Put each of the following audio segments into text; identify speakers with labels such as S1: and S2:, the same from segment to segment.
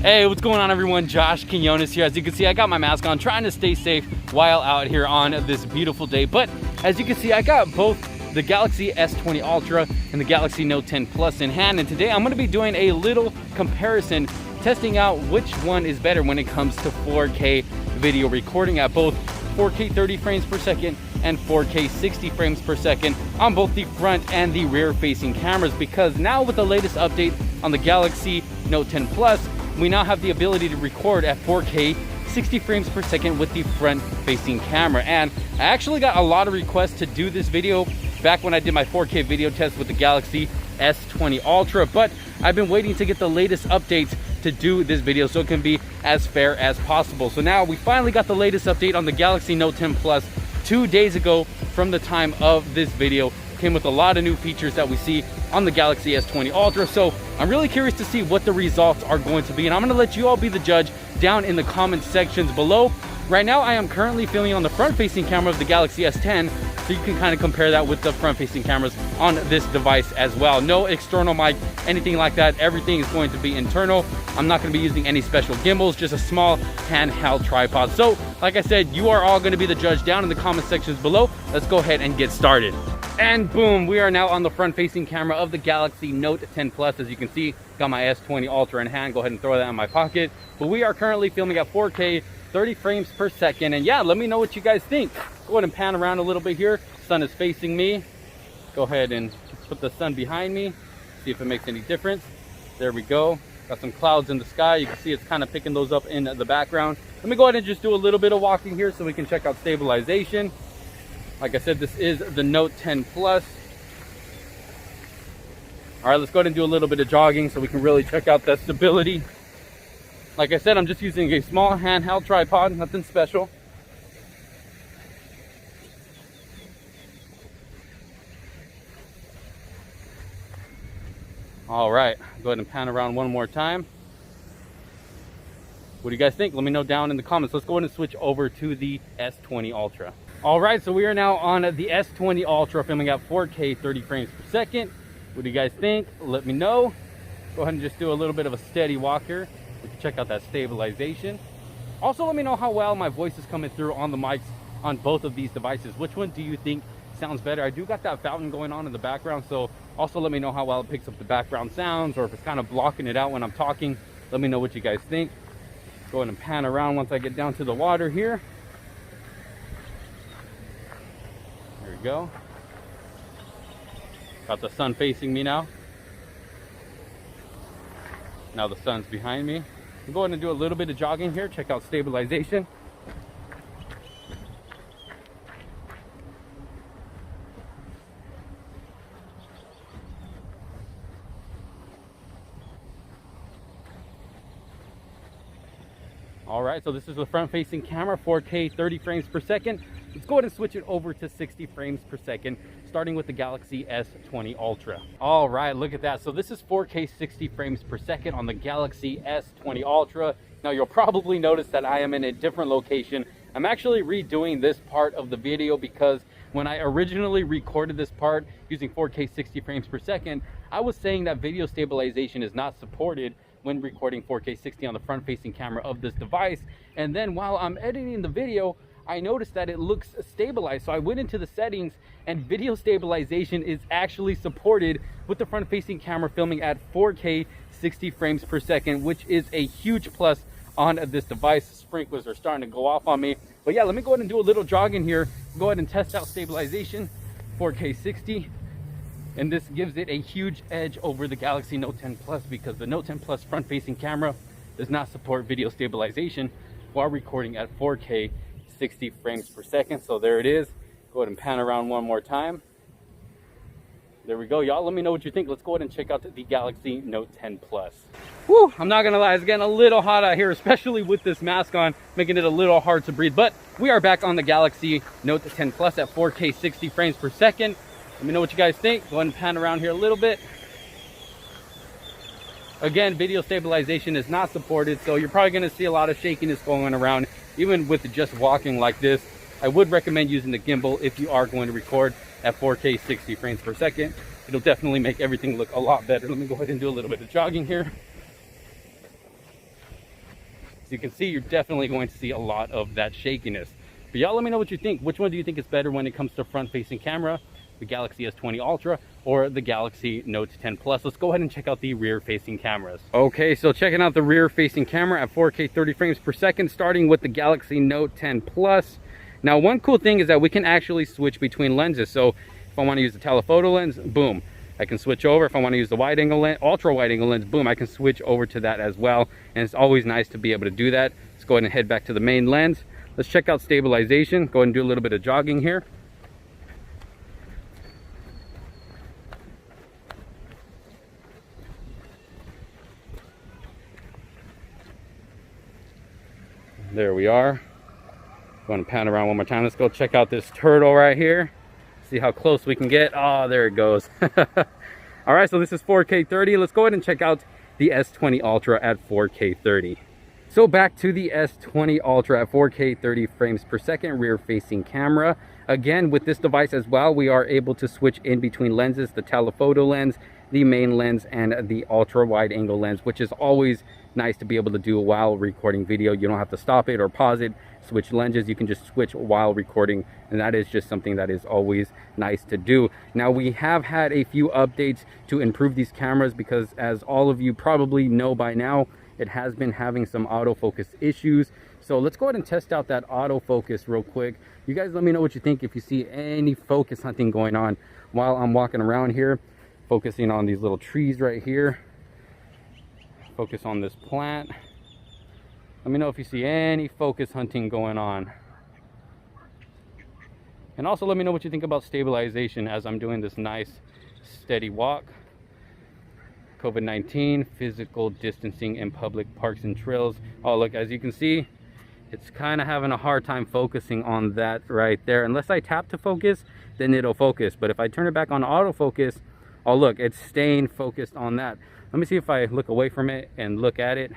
S1: Hey, what's going on everyone? Josh Quinones here. As you can see, I got my mask on, trying to stay safe while out here on this beautiful day. But as you can see, I got both the Galaxy S20 Ultra and the Galaxy Note 10 Plus in hand. And today I'm gonna be doing a little comparison, testing out which one is better when it comes to 4K video recording at both 4K 30 frames per second and 4K 60 frames per second on both the front and the rear facing cameras. Because now with the latest update on the Galaxy Note 10 Plus, we now have the ability to record at 4K 60 frames per second with the front facing camera. And I actually got a lot of requests to do this video back when I did my 4K video test with the Galaxy S20 Ultra, but I've been waiting to get the latest updates to do this video so it can be as fair as possible. So now we finally got the latest update on the Galaxy Note 10 Plus 2 days ago from the time of this video. Came with a lot of new features that we see on the Galaxy S20 Ultra. So I'm really curious to see what the results are going to be, and I'm going to let you all be the judge down in the comment sections below. Right now I am currently filming on the front facing camera of the Galaxy S10, so you can kind of compare that with the front facing cameras on this device as well. No external mic, anything like that. Everything is going to be internal. I'm not going to be using any special gimbals, just a small handheld tripod. So like I said, you are all going to be the judge down in the comment sections below. Let's go ahead and get started. And boom, we are now on the front facing camera of the Galaxy Note 10 Plus. As you can see, got my S20 Ultra in hand. Go ahead and throw that in my pocket. But we are currently filming at 4K 30 frames per second. And yeah, let me know what you guys think. Go ahead and pan around a little bit here. Sun is facing me. Go ahead and put the sun behind me. See if it makes any difference. There we go. Got some clouds in the sky. You can see it's kind of picking those up in the background. Let me go ahead and just do a little bit of walking here so we can check out stabilization. Like I said, this is the Note 10 Plus. All right, let's go ahead and do a little bit of jogging so we can really check out that stability. Like I said, I'm just using a small handheld tripod, nothing special. All right, go ahead and pan around one more time. What do you guys think? Let me know down in the comments. Let's go ahead and switch over to the S20 Ultra. All right, so we are now on the S20 Ultra filming at 4K 30 frames per second. What do you guys think? Let me know. Go ahead and just do a little bit of a steady walk here. We can check out that stabilization. Also, let me know how well my voice is coming through on the mics on both of these devices. Which one do you think sounds better? I do got that fountain going on in the background, so also let me know how well it picks up the background sounds, or if it's kind of blocking it out when I'm talking. Let me know what you guys think. Go ahead and pan around once I get down to the water here. There we go. Got the sun facing me now. Now the sun's behind me. I'm going to do a little bit of jogging here. Check out stabilization. All right, so this is the front facing camera, 4K 30 frames per second. Let's go ahead and switch it over to 60 frames per second, starting with the Galaxy S20 Ultra. All right, look at that. So this is 4K 60 frames per second on the Galaxy S20 Ultra. Now you'll probably notice that I am in a different location. I'm actually redoing this part of the video because when I originally recorded this part using 4K 60 frames per second, I was saying that video stabilization is not supported when recording 4K 60 on the front facing camera of this device. And then while I'm editing the video, I noticed that it looks stabilized. So I went into the settings, and video stabilization is actually supported with the front facing camera filming at 4K 60 frames per second, which is a huge plus on this device. Sprinklers are starting to go off on me. But yeah, let me go ahead and do a little jogging here. Go ahead and test out stabilization, 4K 60. And this gives it a huge edge over the Galaxy Note 10 Plus, because the Note 10 Plus front facing camera does not support video stabilization while recording at 4K 60 frames per second. So there it is. Go ahead and pan around one more time. There we go, y'all. Let me know what you think. Let's go ahead and check out the Galaxy Note 10 Plus. Whew, I'm not gonna lie, it's getting a little hot out here, especially with this mask on, making it a little hard to breathe. But we are back on the Galaxy Note 10 Plus at 4K 60 frames per second. Let me know what you guys think. Go ahead and pan around here a little bit. Again, video stabilization is not supported, so you're probably gonna see a lot of shakiness going around, even with just walking like this. I would recommend using the gimbal if you are going to record at 4K 60 frames per second. It'll definitely make everything look a lot better. Let me go ahead and do a little bit of jogging here. As you can see, you're definitely going to see a lot of that shakiness. But y'all let me know what you think. Which one do you think is better when it comes to front-facing camera? The Galaxy S20 Ultra or the Galaxy Note 10 Plus? Let's go ahead and check out the rear-facing cameras. Okay, so checking out the rear-facing camera at 4K 30 frames per second, starting with the Galaxy Note 10 Plus. Now, one cool thing is that we can actually switch between lenses. So if I want to use the telephoto lens, boom, I can switch over. If I want to use the wide angle lens, ultra wide angle lens, boom, I can switch over to that as well. And it's always nice to be able to do that. Let's go ahead and head back to the main lens. Let's check out stabilization. Go ahead and do a little bit of jogging here. There we are. Going to pan around one more time. Let's go check out this turtle right here. See how close we can get. Oh, there it goes. All right, so this is 4K 30. Let's go ahead and check out the S20 Ultra at 4K 30. So back to the S20 Ultra at 4K 30 frames per second, rear facing camera. Again, with this device as well, we are able to switch in between lenses, the telephoto lens, the main lens, and the ultra wide angle lens, which is always nice to be able to do while recording video. You don't have to stop it or pause it, switch lenses. You can just switch while recording, and that is just something that is always nice to do. Now, we have had a few updates to improve these cameras because, as all of you probably know by now, it has been having some autofocus issues. So let's go ahead and test out that autofocus real quick. You guys let me know what you think if you see any focus hunting going on while I'm walking around here, focusing on these little trees right here. Focus on this plant. Let me know if you see any focus hunting going on. And also let me know what you think about stabilization as I'm doing this nice steady walk. COVID-19, physical distancing in public parks and trails. Oh, look, as you can see, it's kind of having a hard time focusing on that right there. Unless I tap to focus, then it'll focus. But if I turn it back on autofocus, oh look, it's staying focused on that. Let me see if I look away from it and look at it.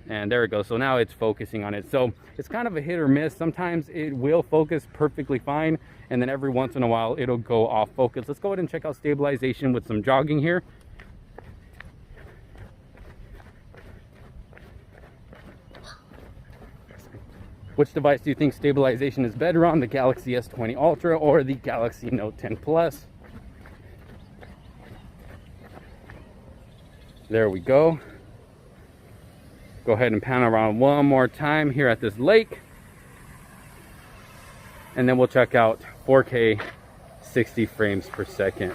S1: And there it goes. So now it's focusing on it. So it's kind of a hit or miss. Sometimes it will focus perfectly fine, and then every once in a while it'll go off focus. Let's go ahead and check out stabilization with some jogging here. Which device do you think stabilization is better on, the Galaxy S20 Ultra or the Galaxy Note 10 Plus? There we go. Go ahead and pan around one more time here at this lake. And then we'll check out 4K 60 frames per second.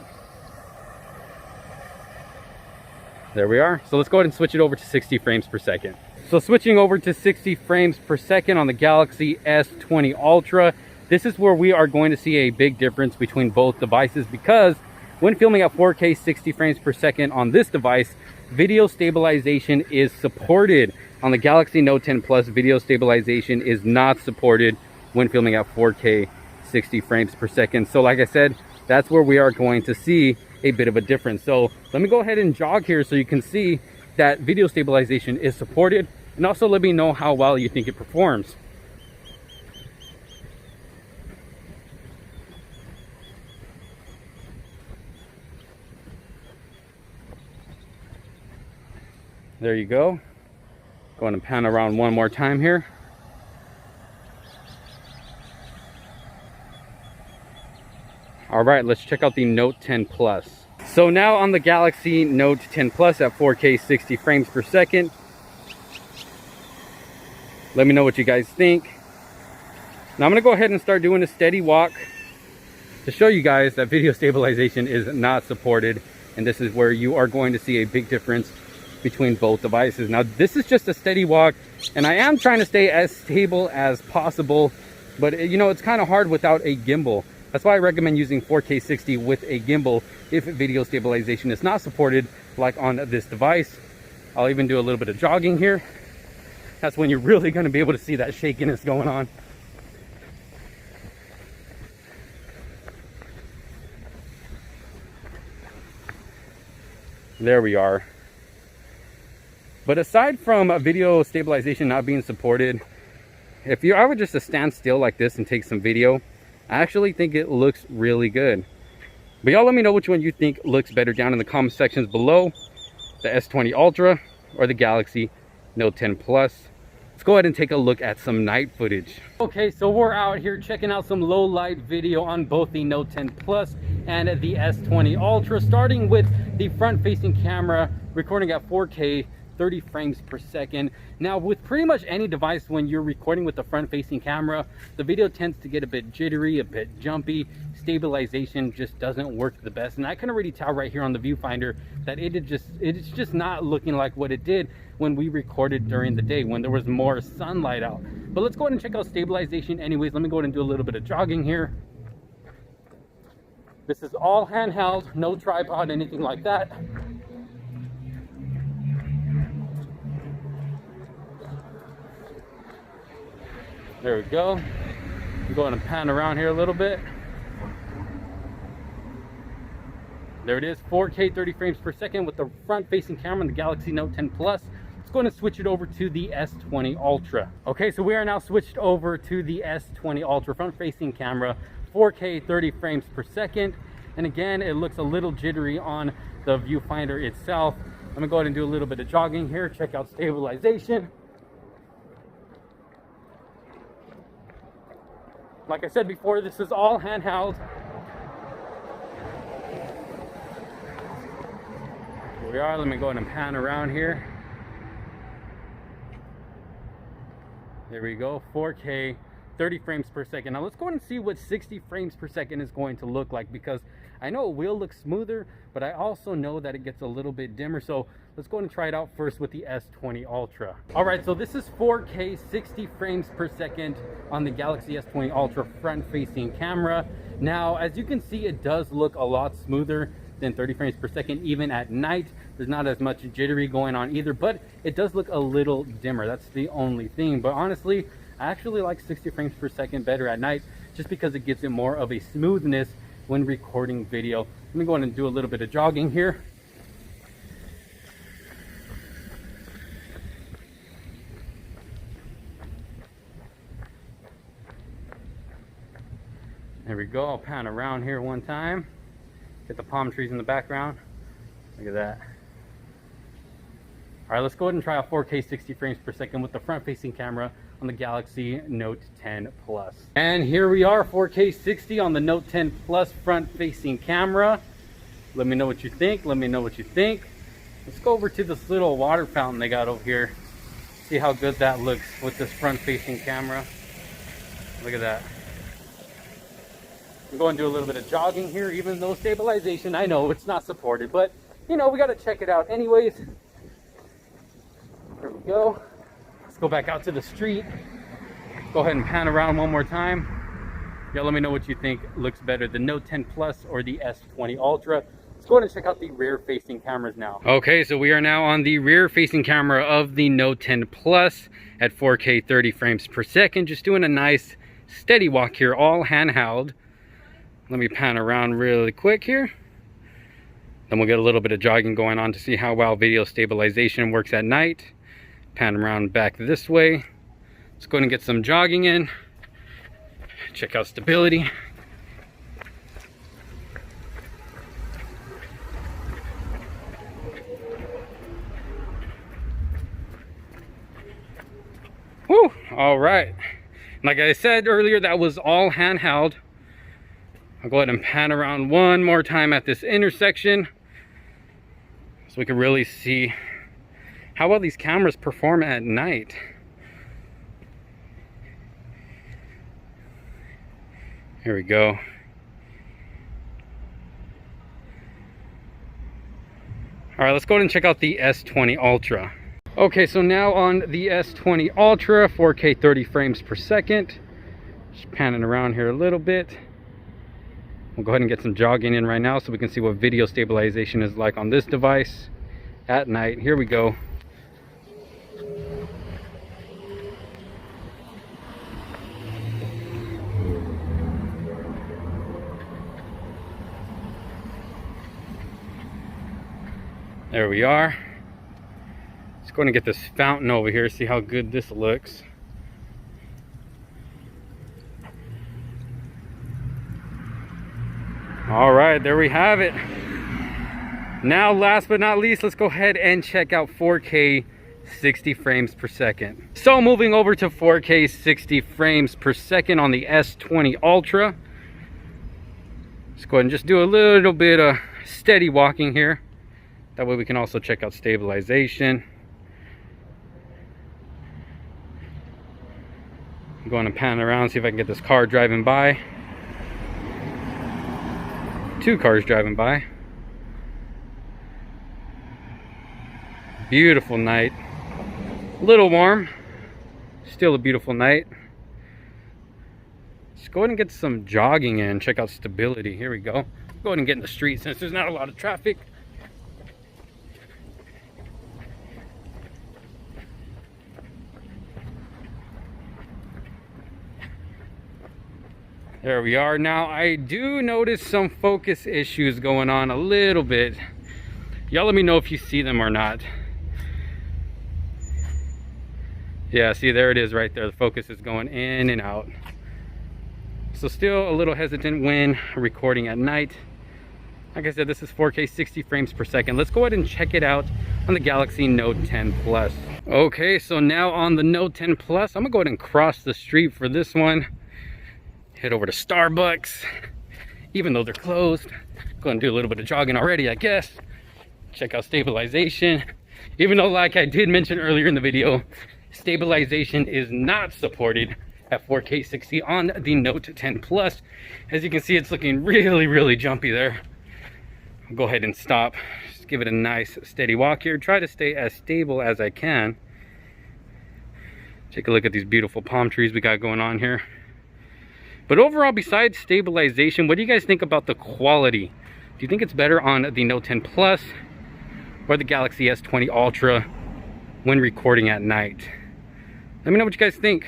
S1: There we are. So let's go ahead and switch it over to 60 frames per second. So switching over to 60 frames per second on the Galaxy S20 Ultra, this is where we are going to see a big difference between both devices, because when filming at 4K 60 frames per second on this device, video stabilization is supported. On the Galaxy Note 10 Plus, video stabilization is not supported when filming at 4K 60 frames per second. So like I said, that's where we are going to see a bit of a difference. So let me go ahead and jog here so you can see that video stabilization is supported, and also let me know how well you think it performs. There you go. Going to pan around one more time here. All right, let's check out the Note 10 Plus. So now on the Galaxy Note 10 Plus at 4K 60 frames per second. Let me know what you guys think. Now I'm gonna go ahead and start doing a steady walk to show you guys that video stabilization is not supported, and this is where you are going to see a big difference between both devices. Now this is just a steady walk, and I am trying to stay as stable as possible, but you know, it's kind of hard without a gimbal. That's why I recommend using 4K 60 with a gimbal if video stabilization is not supported, like on this device. I'll even do a little bit of jogging here. That's when you're really going to be able to see that shakiness going on. There we are. But aside from video stabilization not being supported, if I were just to stand still like this and take some video, I actually think it looks really good. But y'all let me know which one you think looks better down in the comment sections below, the S20 Ultra or the Galaxy Note 10 Plus. Let's go ahead and take a look at some night footage. Okay, so we're out here checking out some low light video on both the Note 10 Plus and the S20 Ultra, starting with the front facing camera, recording at 4K 30 frames per second. Now, with pretty much any device, when you're recording with the front facing camera, the video tends to get a bit jittery, a bit jumpy. Stabilization just doesn't work the best, and I can already tell right here on the viewfinder that it's just not looking like what it did when we recorded during the day, when there was more sunlight out. But let's go ahead and check out stabilization anyways. Let me go ahead and do a little bit of jogging here. This is all handheld, no tripod, anything like that. There we go. I'm going to pan around here a little bit. There it is, 4K 30 frames per second with the front facing camera on the Galaxy Note 10 Plus. Let's go ahead and switch it over to the S20 Ultra. Okay, so we are now switched over to the S20 Ultra front facing camera, 4K 30 frames per second. And again, it looks a little jittery on the viewfinder itself. I'm gonna go ahead and do a little bit of jogging here, check out stabilization. Like I said before, this is all handheld. Here we are. Let me go ahead and pan around here. There we go, 4K 30 frames per second. Now let's go ahead and see what 60 frames per second is going to look like, because I know it will look smoother, but I also know that it gets a little bit dimmer. So let's go ahead and try it out first with the S20 Ultra. All right, so this is 4K 60 frames per second on the Galaxy S20 Ultra front facing camera. Now, as you can see, it does look a lot smoother than 30 frames per second. Even at night, there's not as much jittery going on either, but it does look a little dimmer. That's the only thing. But honestly, I actually like 60 frames per second better at night, just because it gives it more of a smoothness when recording video. Let me go ahead and do a little bit of jogging here. There we go. I'll pan around here one time. Get the palm trees in the background. Look at that. All right, let's go ahead and try out 4K 60 frames per second with the front facing camera on the Galaxy Note 10 Plus. And here we are, 4K 60 on the Note 10 Plus front facing camera. Let me know what you think. Let me know what you think. Let's go over to this little water fountain they got over here. See how good that looks with this front facing camera. Look at that. I'm going to do a little bit of jogging here, even though stabilization, I know it's not supported, but you know, we got to check it out anyways. There we go. Let's go back out to the street. Go ahead and pan around one more time. Yeah, let me know what you think looks better, the Note 10 Plus or the S20 Ultra. Let's go ahead and check out the rear facing cameras now. Okay, so we are now on the rear facing camera of the Note 10 Plus at 4K 30 frames per second. Just doing a nice steady walk here, all handheld. Let me pan around really quick here. Then we'll get a little bit of jogging going on to see how well video stabilization works at night. Pan around back this way. Let's go ahead and get some jogging in. Check out stability. Woo! All right. Like I said earlier, that was all handheld. I'll go ahead and pan around one more time at this intersection so we can really see how well these cameras perform at night. Here we go. All right, let's go ahead and check out the S20 Ultra. Okay, so now on the S20 Ultra, 4K 30 frames per second. Just panning around here a little bit. We'll go ahead and get some jogging in right now so we can see what video stabilization is like on this device at night. Here we go. There we are. Let's go ahead and get this fountain over here, see how good this looks. All right, there we have it. Now, last but not least, let's go ahead and check out 4K 60 frames per second. So moving over to 4K 60 frames per second on the S20 Ultra. Let's go ahead and just do a little bit of steady walking here. That way we can also check out stabilization. I'm going to pan around, see if I can get this car driving by. 2 cars driving by. Beautiful night. A little warm. Still a beautiful night. Let's go ahead and get some jogging in. Check out stability. Here we go. Go ahead and get in the street since there's not a lot of traffic. There we are. Now I do notice some focus issues going on a little bit. Y'all let me know if you see them or not. Yeah, see, there it is right there. The focus is going in and out. So still a little hesitant when recording at night. Like I said, this is 4K 60 frames per second. Let's go ahead and check it out on the Galaxy Note 10 Plus. Okay, so now on the Note 10 Plus, I'm gonna go ahead and cross the street for this one. Head over to Starbucks, even though they're closed. Go and do a little bit of jogging already, I guess. Check out stabilization. Even though, like I did mention earlier in the video, stabilization is not supported at 4K 60 on the Note 10 Plus. As you can see, it's looking really, really jumpy there. I'll go ahead and stop. Just give it a nice steady walk here. Try to stay as stable as I can. Take a look at these beautiful palm trees we got going on here. But overall, besides stabilization, what do you guys think about the quality? Do you think it's better on the Note 10 Plus or the Galaxy S20 Ultra when recording at night? Let me know what you guys think.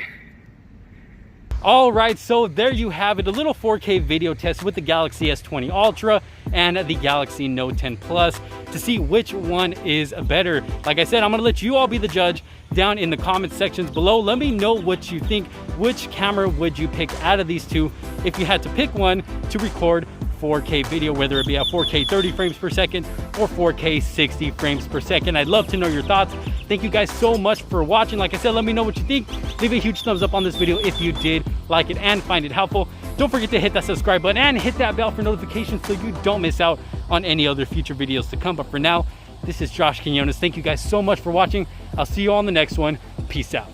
S1: All right, so there you have it, a little 4K video test with the Galaxy S20 Ultra and the Galaxy Note 10 Plus to see which one is better. Like I said, I'm gonna let you all be the judge down in the comment sections below. Let me know what you think. Which camera would you pick out of these two if you had to pick one to record 4K video, whether it be at 4K 30 frames per second or 4K 60 frames per second? I'd love to know your thoughts. Thank you guys so much for watching. Like I said, let me know what you think. Leave a huge thumbs up on this video if you did like it and find it helpful. Don't forget to hit that subscribe button and hit that bell for notifications so you don't miss out on any other future videos to come. But for now, this is Josh Quinones. Thank you guys so much for watching. I'll see you all in the next one. Peace out.